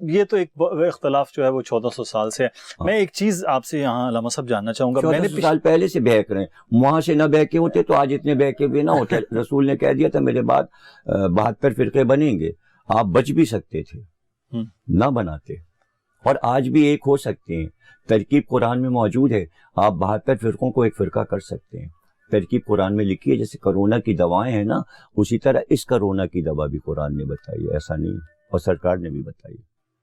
یہ تو ایک اختلاف جو ہے وہ 1400 سال سے ہے. میں ایک چیز آپ سے یہاں علامہ صاحب جاننا چاہوں گا. 1400 سال پہلے سے بہک رہے ہیں, وہاں سے نہ بہکے ہوتے تو آج اتنے بہکے ہوئے نہ ہوتے. رسول نے کہہ دیا تھا میرے بعد 72 فرقے بنیں گے, آپ بچ بھی سکتے تھے, نہ بناتے, اور آج بھی ایک ہو سکتے ہیں. ترکیب قرآن میں موجود ہے, آپ 72 فرقوں کو ایک فرقہ کر سکتے ہیں. ترکیب قرآن میں لکھی ہے, جیسے کرونا کی دوائیں ہیں نا, اسی طرح اس کرونا کی دوا بھی قرآن نے بتائی ہے, ایسا نہیں, اور سرکار نے بھی بتائی.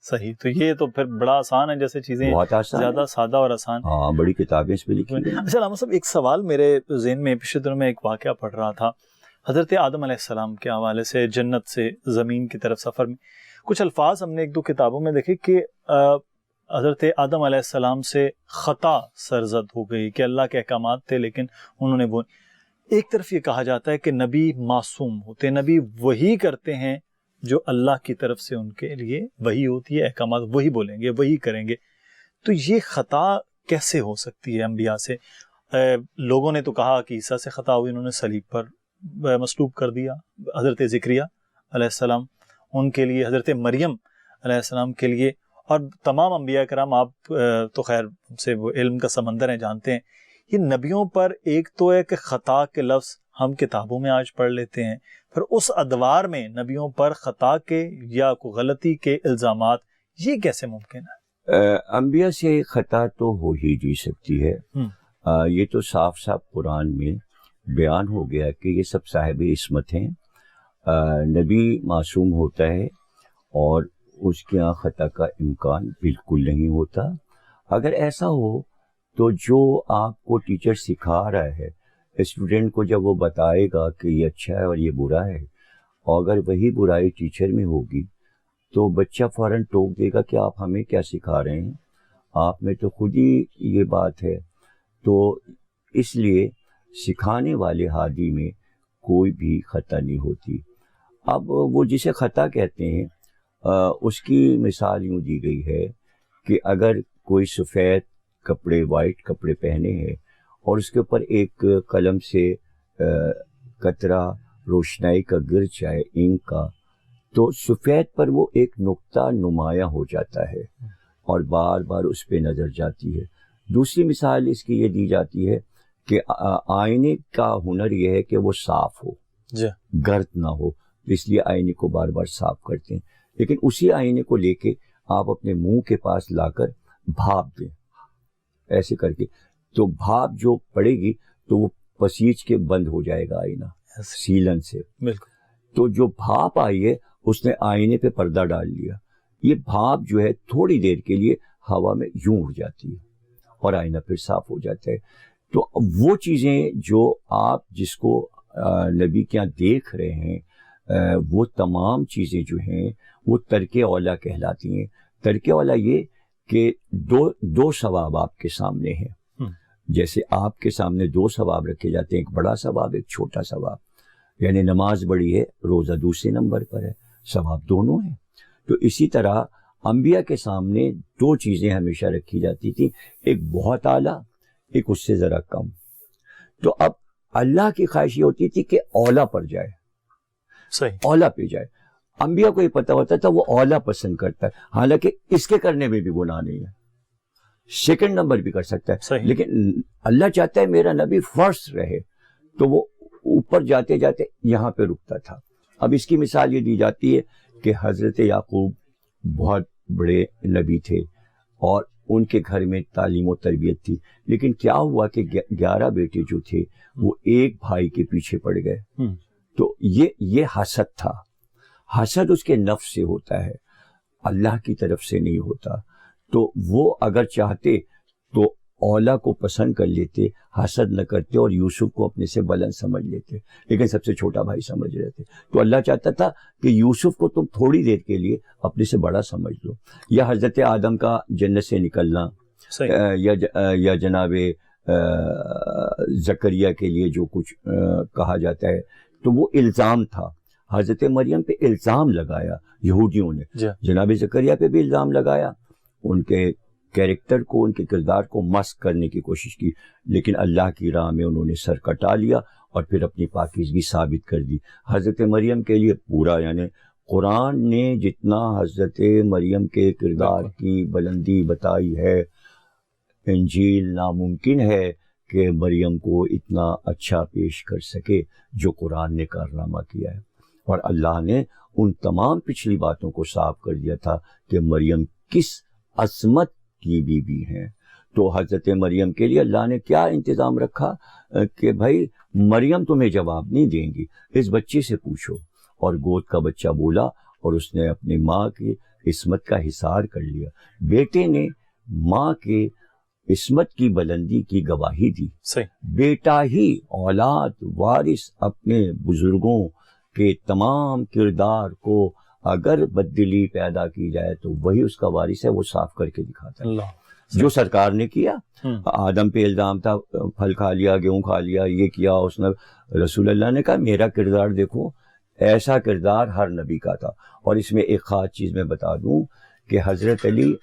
صحیح. تو یہ تو پھر بڑا آسان ہے, جیسے چیزیں بہت آسان, زیادہ سادہ اور آسان. ہاں, بڑی کتابیں اس پہ لکھی ہیں. اچھا علامہ صاحب, ایک سوال میرے ذہن میں پچھلے دنوں میں ایک واقعہ پڑھ رہا تھا. حضرت آدم علیہ السلام کے حوالے سے جنت سے زمین کی طرف سفر میں کچھ الفاظ ہم نے ایک دو کتابوں میں دیکھے کہ حضرت آدم علیہ السلام سے خطا سرزد ہو گئی, کہ اللہ کے احکامات تھے لیکن انہوں نے وہ. ایک طرف یہ کہا جاتا ہے کہ نبی معصوم ہوتے, نبی وہی کرتے ہیں جو اللہ کی طرف سے ان کے لیے وہی ہوتی ہے, احکامات وہی بولیں گے, وہی کریں گے. تو یہ خطا کیسے ہو سکتی ہے انبیاء سے؟ لوگوں نے تو کہا کہ عیسیٰ سے خطا ہوئی, انہوں نے صلیب پر مصلوب کر دیا. حضرت زکریا علیہ السلام ان کے لیے, حضرت مریم علیہ السلام کے لیے, اور تمام انبیاء کرام, آپ تو خیر سے وہ علم کا سمندر ہیں, جانتے ہیں. یہ نبیوں پر ایک تو ہے کہ خطا کے لفظ ہم کتابوں میں آج پڑھ لیتے ہیں, پھر اس ادوار میں نبیوں پر خطا کے یا کوئی غلطی کے الزامات, یہ کیسے ممکن ہے؟ انبیاء سے خطا تو ہو ہی نہیں سکتی ہے. یہ تو صاف صاف قرآن میں بیان ہو گیا کہ یہ سب صاحب عصمت ہیں. نبی معصوم ہوتا ہے اور اس کے یہاں خطا کا امکان بالکل نہیں ہوتا. اگر ایسا ہو تو جو آپ کو ٹیچر سکھا رہا ہے, اسٹوڈنٹ کو جب وہ بتائے گا کہ یہ اچھا ہے اور یہ برا ہے, اور اگر وہی برائی ٹیچر میں ہوگی تو بچہ فوراً ٹوک دے گا کہ آپ ہمیں کیا سکھا رہے ہیں, آپ میں تو خود ہی یہ بات ہے. تو اس لیے سکھانے والے ہادی میں کوئی بھی خطا نہیں ہوتی. اب وہ جسے خطا کہتے ہیں اس کی مثال یوں دی گئی ہے کہ اگر کوئی سفید کپڑے, وائٹ کپڑے پہنے ہیں اور اس کے اوپر ایک قلم سے قطرہ روشنائی کا گر جائے انک کا, تو سفید پر وہ ایک نقطہ نمایاں ہو جاتا ہے اور بار بار اس پہ نظر جاتی ہے. دوسری مثال اس کی یہ دی جاتی ہے کہ آئینے کا ہنر یہ ہے کہ وہ صاف ہو, گرد نہ ہو, اس لیے آئینے کو بار بار صاف کرتے ہیں. لیکن اسی آئینے کو لے کے آپ اپنے منہ کے پاس لا کر بھاپ دیں, ایسے کر کے, تو بھاپ جو پڑے گی تو وہ پسیج کے بند ہو جائے گا آئینہ سیلن سے. بالکل. تو جو بھاپ آئی ہے اس نے آئینے پہ پردہ ڈال لیا. یہ بھاپ جو ہے تھوڑی دیر کے لیے ہوا میں یوں اڑ جاتی ہے اور آئینہ پھر صاف ہو جاتا ہے. تو وہ چیزیں جو آپ جس کو نبی کے یہاں دیکھ رہے ہیں, وہ تمام چیزیں جو ہیں وہ ترک اولا کہلاتی ہیں. ترک اولا یہ کہ دو ثواب آپ کے سامنے ہیں. جیسے آپ کے سامنے دو ثواب رکھے جاتے ہیں, ایک بڑا ثواب, ایک چھوٹا ثواب. یعنی نماز بڑی ہے, روزہ دوسرے نمبر پر ہے, ثواب دونوں ہیں. تو اسی طرح انبیاء کے سامنے دو چیزیں ہمیشہ رکھی جاتی تھی, ایک بہت اعلیٰ, ایک اس سے ذرا کم. تو اب اللہ کی خواہش یہ ہوتی تھی کہ اولا پر جائے, صحیح, اولا اولا پہ جائے. انبیاء کو یہ پتہ ہوتا تھا وہ اولا پسند کرتا ہے, حالانکہ اس کے کرنے میں بھی گناہ نہیں ہے, سیکنڈ نمبر بھی کر سکتا ہے. لیکن اللہ چاہتا ہے میرا نبی فرسٹ رہے, تو وہ اوپر جاتے جاتے یہاں پہ رکتا تھا. اب اس کی مثال یہ دی جاتی ہے کہ حضرت یعقوب بہت بڑے نبی تھے اور ان کے گھر میں تعلیم و تربیت تھی, لیکن کیا ہوا کہ 11 بیٹے جو تھے وہ ایک بھائی کے پیچھے پڑ گئے. تو یہ حسد تھا. حسد اس کے نفس سے ہوتا ہے, اللہ کی طرف سے نہیں ہوتا. تو وہ اگر چاہتے تو اولا کو پسند کر لیتے, حسد نہ کرتے اور یوسف کو اپنے سے بلند سمجھ لیتے, لیکن سب سے چھوٹا بھائی سمجھ رہے تھے. تو اللہ چاہتا تھا کہ یوسف کو تم تھوڑی دیر کے لیے اپنے سے بڑا سمجھ لو. یا حضرت آدم کا جنت سے نکلنا, یا جناب زکریا کے لیے جو کچھ کہا جاتا ہے, تو وہ الزام تھا. حضرت مریم پہ الزام لگایا یہودیوں نے, جناب زکریا پہ بھی الزام لگایا, ان کے کیریکٹر کو, ان کے کردار کو مسخ کرنے کی کوشش کی, لیکن اللہ کی راہ میں انہوں نے سر کٹا لیا اور پھر اپنی پاکیزگی ثابت کر دی. حضرت مریم کے لیے پورا یعنی قرآن نے جتنا حضرت مریم کے کردار کی بلندی بتائی ہے، انجیل ناممکن ہے کہ مریم کو اتنا اچھا پیش کر سکے جو قرآن نے کارنامہ کیا ہے. اور اللہ نے ان تمام پچھلی باتوں کو صاف کر دیا تھا کہ مریم کس عظمت کی بیوی ہیں. تو حضرت مریم کے لیے اللہ نے کیا انتظام رکھا کہ بھائی مریم تمہیں جواب نہیں دیں گی، اس بچے سے پوچھو. اور گود کا بچہ بولا اور اس نے اپنی ماں کی عصمت کا حصار کر لیا. بیٹے نے ماں کے عصمت کی بلندی کی گواہی دی. بیٹا ہی اولاد وارث اپنے بزرگوں کے تمام کردار کو اگر بدلی پیدا کی جائے تو وہی اس کا وارث ہے، وہ صاف کر کے دکھاتا ہے. جو سرکار نے کیا، آدم پہ الزام تھا پھل کھا لیا، گیہوں کھا لیا، یہ کیا، اس نے رسول اللہ نے کہا میرا کردار دیکھو. ایسا کردار ہر نبی کا تھا. اور اس میں ایک خاص چیز میں بتا دوں کہ حضرت علی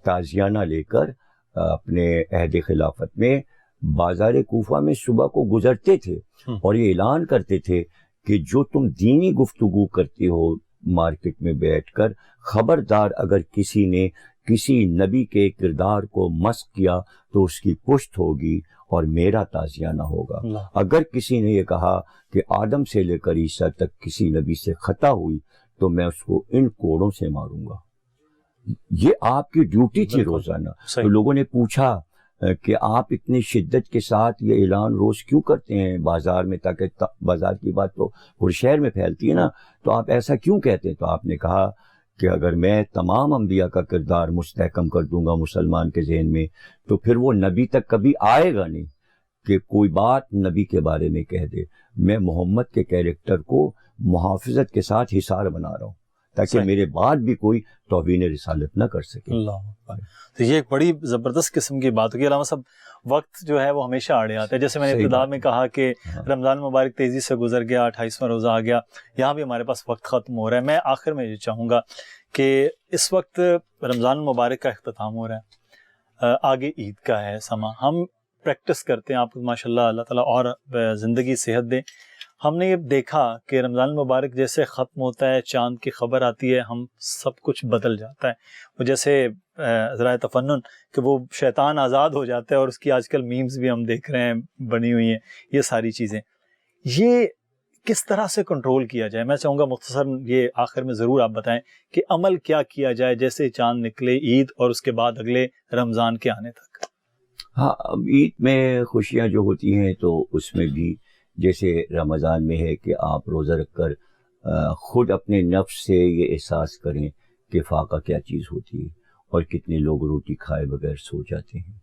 تازیانہ لے کر اپنے عہد خلافت میں بازار کوفہ میں صبح کو گزرتے تھے اور یہ اعلان کرتے تھے کہ جو تم دینی گفتگو کرتے ہو مارکیٹ میں بیٹھ کر، خبردار اگر کسی نے کسی نبی کے کردار کو مسخ کیا تو اس کی پشت ہوگی اور میرا تازیانہ ہوگا. اگر کسی نے یہ کہا کہ آدم سے لے کر عیسیٰ تک کسی نبی سے خطا ہوئی تو میں اس کو ان کوڑوں سے ماروں گا. یہ آپ کی ڈیوٹی تھی روزانہ. تو لوگوں نے پوچھا کہ آپ اتنی شدت کے ساتھ یہ اعلان روز کیوں کرتے ہیں بازار میں، تاکہ بازار کی بات تو پورے شہر میں پھیلتی ہے نا، تو آپ ایسا کیوں کہتے ہیں؟ تو آپ نے کہا کہ اگر میں تمام انبیاء کا کردار مستحکم کر دوں گا مسلمان کے ذہن میں تو پھر وہ نبی تک کبھی آئے گا نہیں کہ کوئی بات نبی کے بارے میں کہہ دے. میں محمد کے کیریکٹر کو محافظت کے ساتھ حصار بنا رہا ہوں تاکہ میرے بعد بھی کوئی توہین رسالت نہ کر سکے. اللہ، تو یہ ایک بڑی زبردست قسم کی بات ہوگی. علامہ صاحب، وقت جو ہے وہ ہمیشہ آڑے آتا ہے. جیسے میں نے ابتدا میں کہا کہ رمضان مبارک تیزی سے گزر گیا، 28واں روزہ آ گیا، یہاں بھی ہمارے پاس وقت ختم ہو رہا ہے. میں آخر میں یہ چاہوں گا کہ اس وقت رمضان مبارک کا اختتام ہو رہا ہے، آگے عید کا ہے سما. ہم پریکٹس کرتے ہیں، آپ ماشاء اللہ، اللہ تعالیٰ اور زندگی صحت دے. ہم نے یہ دیکھا کہ رمضان المبارک جیسے ختم ہوتا ہے، چاند کی خبر آتی ہے، ہم سب کچھ بدل جاتا ہے. وہ جیسے ذرائع تفنن کہ وہ شیطان آزاد ہو جاتا ہے، اور اس کی آج کل میمز بھی ہم دیکھ رہے ہیں بنی ہوئی ہیں. یہ ساری چیزیں یہ کس طرح سے کنٹرول کیا جائے؟ میں چاہوں گا مختصر یہ آخر میں ضرور آپ بتائیں کہ عمل کیا کیا جائے جیسے چاند نکلے عید اور اس کے بعد اگلے رمضان کے آنے تک. ہاں، عید میں خوشیاں جو ہوتی ہیں تو اس میں بھی جیسے رمضان میں ہے کہ آپ روزہ رکھ کر خود اپنے نفس سے یہ احساس کریں کہ فاقہ کیا چیز ہوتی ہے اور کتنے لوگ روٹی کھائے بغیر سو جاتے ہیں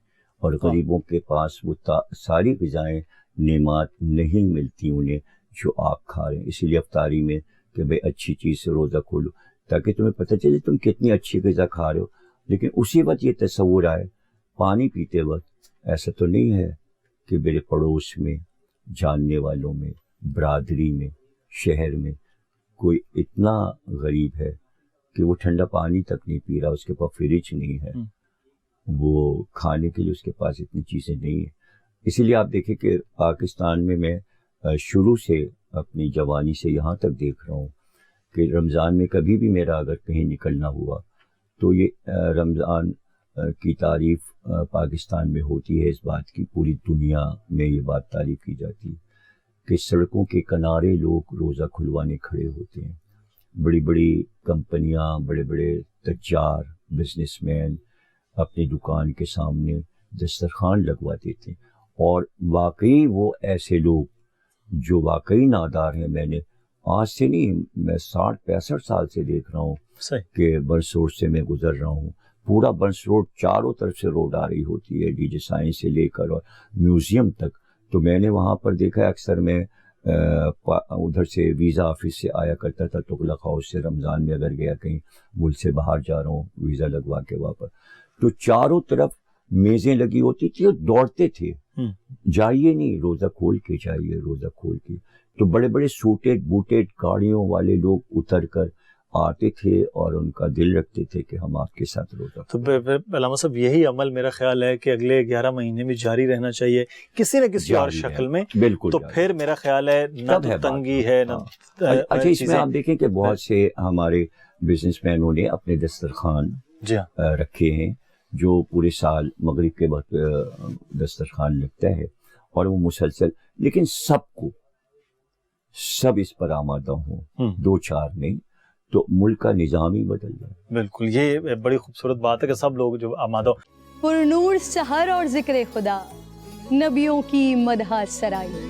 اور غریبوں کے پاس وہ ساری غذائیں نعمات نہیں ملتی انہیں جو آپ کھا رہے ہیں. اسی لیے افطاری میں کہ بھئی اچھی چیز سے روزہ کھولو تاکہ تمہیں پتہ چلے تم کتنی اچھی غذا کھا رہے ہو. لیکن اسی وقت یہ تصور آئے پانی پیتے وقت ایسا تو نہیں ہے کہ میرے پڑوس میں، جاننے والوں میں، برادری میں، شہر میں کوئی اتنا غریب ہے کہ وہ ٹھنڈا پانی تک نہیں پی رہا، اس کے پاس فریج نہیں ہے، وہ کھانے کے لیے اس کے پاس اتنی چیزیں نہیں ہیں. اسی لیے آپ دیکھیں کہ پاکستان میں شروع سے اپنی جوانی سے یہاں تک دیکھ رہا ہوں کہ رمضان میں کبھی بھی میرا اگر کہیں نکلنا ہوا تو یہ رمضان کی تعریف پاکستان میں ہوتی ہے. اس بات کی پوری دنیا میں یہ بات تعریف کی جاتی ہے کہ سڑکوں کے کنارے لوگ روزہ کھلوانے کھڑے ہوتے ہیں. بڑی بڑی کمپنیاں، بڑے بڑے تجار، بزنس مین اپنی دکان کے سامنے دسترخوان لگوا دیتے ہیں. اور واقعی وہ ایسے لوگ جو واقعی نادار ہیں، میں نے آج سے نہیں، میں 60-65 سال سے دیکھ رہا ہوں کہ برس روڈ سے میں گزر رہا ہوں. پورا برس روڈ چاروں طرف سے روڈ آ رہی ہوتی ہے، ڈی جے سائنس سے لے کر اور میوزیم تک. تو میں نے وہاں پر دیکھا، اکثر میں ادھر سے ویزا آفس سے آیا کرتا تھا تغلق ہاؤس سے، رمضان میں اگر گیا کہیں ملک سے باہر جا رہا ہوں ویزا لگوا کے واپس، تو چاروں طرف میزیں لگی ہوتی تھی اور دوڑتے تھے، جائیے نہیں، روزہ کھول کے جائیے، روزہ کھول کے. تو بڑے بڑے سوٹیڈ بوٹیڈ گاڑیوں والے لوگ اتر کر آتے تھے اور ان کا دل رکھتے تھے کہ ہم آپ کے ساتھ روزہ. تو علامہ صاحب یہی عمل میرا خیال ہے کہ اگلے 11 مہینے میں جاری رہنا چاہیے کسی نہ کسی اور شکل میں. بالکل. تو پھر میرا خیال ہے نہ تو تنگی ہے نہ. اچھا اس میں آپ دیکھیں کہ بہت سے ہمارے بزنس مینوں نے اپنے دسترخوان رکھے ہیں جو پورے سال مغرب کے وقت دسترخوان لگتا ہے اور وہ مسلسل، لیکن سب اس پر آمادہ ہوں 2-4 نہیں تو ملک کا نظام ہی بدل جائے. بالکل یہ بڑی خوبصورت بات ہے کہ سب لوگ جو آمادہ ہو. پرنور سحر اور ذکر خدا، نبیوں کی مدح سرائی.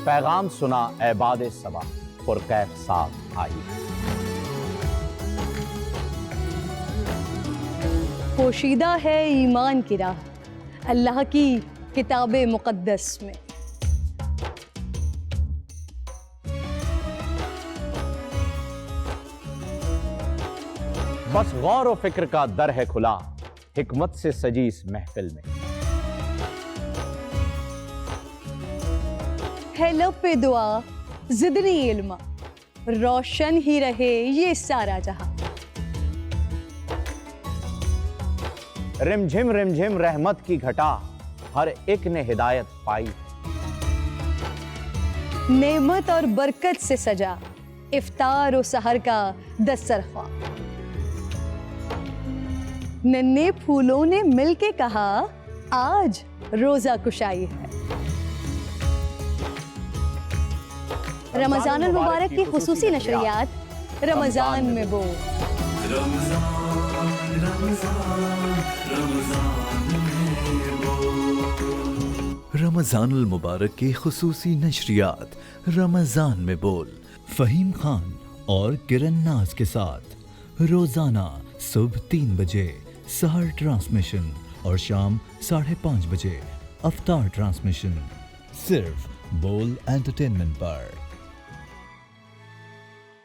پیغام سنا اے باد صبا، پرکیف صاحب آئی. پوشیدہ ہے ایمان کی راہ اللہ کی کتاب مقدس میں. بس غور و فکر کا در ہے کھلا، حکمت سے سجی اس محفل میں. ہے لب پہ دعا زدنی علم، روشن ہی رہے یہ سارا جہاں. رم جھم رحمت کی گھٹا، ہر ایک نے ہدایت پائی. نعمت اور برکت سے سجا افطار و سحر کا دسترخوان. ننھے پھولوں نے مل کے کہا آج روزہ کشائی ہے. رمضان المبارک کی خصوصی نشریات رمضان میں بول. رمضان المبارک کی خصوصی نشریات رمضان میں بول، فہیم خان اور کرن ناز کے ساتھ روزانہ صبح 3 بجے سحر ٹرانسمیشن اور شام 5:30 بجے افطار ٹرانسمیشن، صرف بول انٹرٹینمنٹ پر.